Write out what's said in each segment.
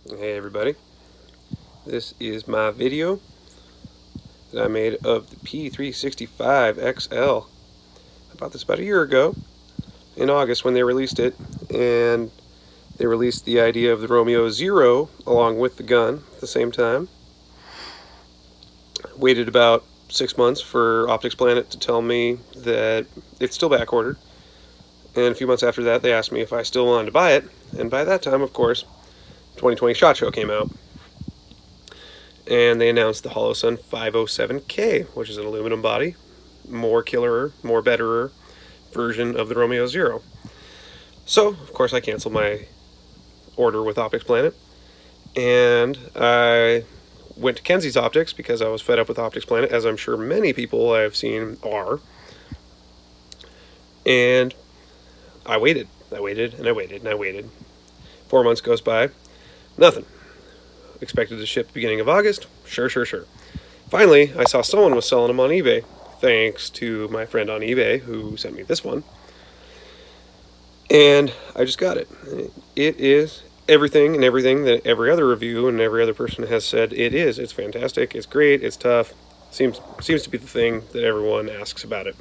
Hey everybody, this is my video that I made of the p365xl. I bought this about a year ago in August when they released it, and they released the idea of the Romeo Zero along with the gun at the same time. Waited about 6 months for Optics Planet to tell me that it's still back ordered, and a few months after that they asked me if I still wanted to buy it, and by that time, of course, 2020 SHOT Show came out, and they announced the holosun 507K, which is an aluminum body, more killerer, more betterer version of the Romeo Zero. So, of course, I canceled my order with Optics Planet, and I went to Kenzie's Optics because I was fed up with Optics Planet, as I'm sure many people I've seen are. And I waited, and I waited, and I waited. 4 months goes by, nothing. Expected to ship beginning of August. Sure. Finally, I saw someone was selling them on eBay, thanks to my friend on eBay who sent me this one. And I just got it. It is everything that every other review and every other person has said it is. It's fantastic, it's great, it's tough. Seems to be the thing that everyone asks about it.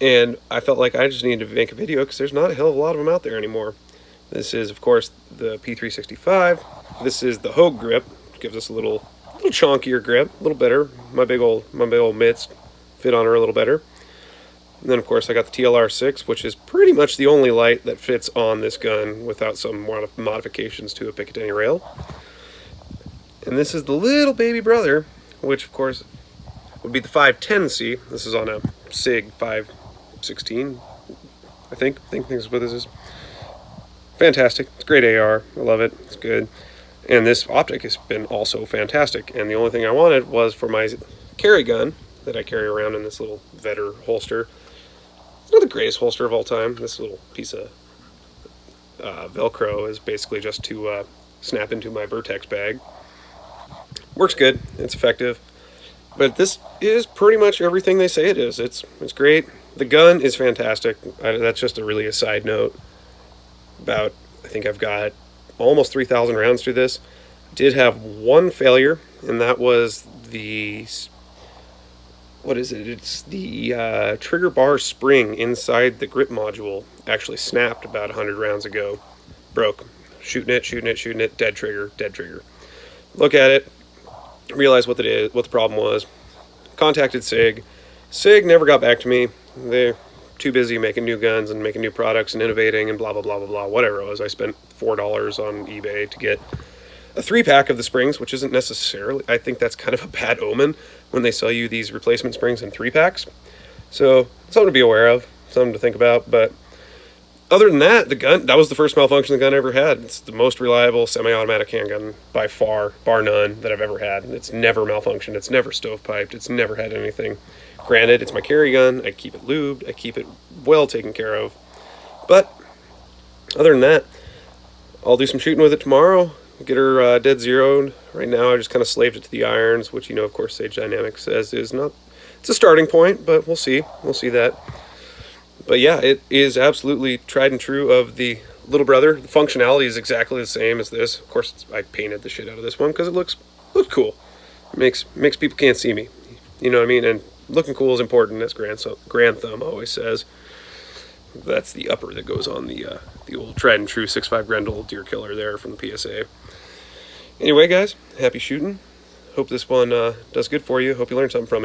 And I felt like I just needed to make a video because there's not a hell of a lot of them out there anymore. This is, of course, the P365. This is the Hogue grip, which gives us a little chonkier grip, a little better. My big old mitts fit on her a little better. And then, of course, I got the TLR6, which is pretty much the only light that fits on this gun without some modifications to a Picatinny rail. And this is the little baby brother, which, of course, would be the 510C. This is on a SIG 516, I think this is what this is. Fantastic. It's great AR. I love it. It's good. And this optic has been also fantastic. And the only thing I wanted was for my carry gun that I carry around in this little Vetter holster. It's not the greatest holster of all time. This little piece of Velcro is basically just to snap into my Vertex bag. Works good. It's effective. But this is pretty much everything they say it is. It's great. The gun is fantastic. That's just really a side note. I think I've got almost 3,000 rounds through this. Did have one failure, and that was the, what is it? It's the trigger bar spring inside the grip module actually snapped about 100 rounds ago. Broke. Shooting it, dead trigger. Look at it, realize what the problem was. Contacted SIG. SIG never got back to me. They're too busy making new guns and making new products and innovating and blah blah, whatever it was. I spent $4 on eBay to get a 3-pack of the springs, which isn't necessarily, I think that's kind of a bad omen when they sell you these replacement springs in 3-packs. So something to be aware of, something to think about. But other than that, the gun, that was the first malfunction the gun ever had. It's the most reliable semi-automatic handgun by far, bar none, that I've ever had. It's never malfunctioned, it's never stovepiped, it's never had anything. Granted, it's my carry gun, I keep it lubed, I keep it well taken care of. But other than that, I'll do some shooting with it tomorrow, get her dead zeroed. Right now I just kind of slaved it to the irons, which, you know, of course, Sage Dynamics says is not, it's a starting point, but we'll see that. But yeah, it is absolutely tried and true of the little brother. The functionality is exactly the same as this. Of course, I painted the shit out of this one because it looks cool. It makes people can't see me. You know what I mean? And looking cool is important, as Grand Thumb always says. That's the upper that goes on the old tried and true 6.5 Grendel deer killer there from the PSA. Anyway, guys, happy shooting. Hope this one does good for you. Hope you learned something from it.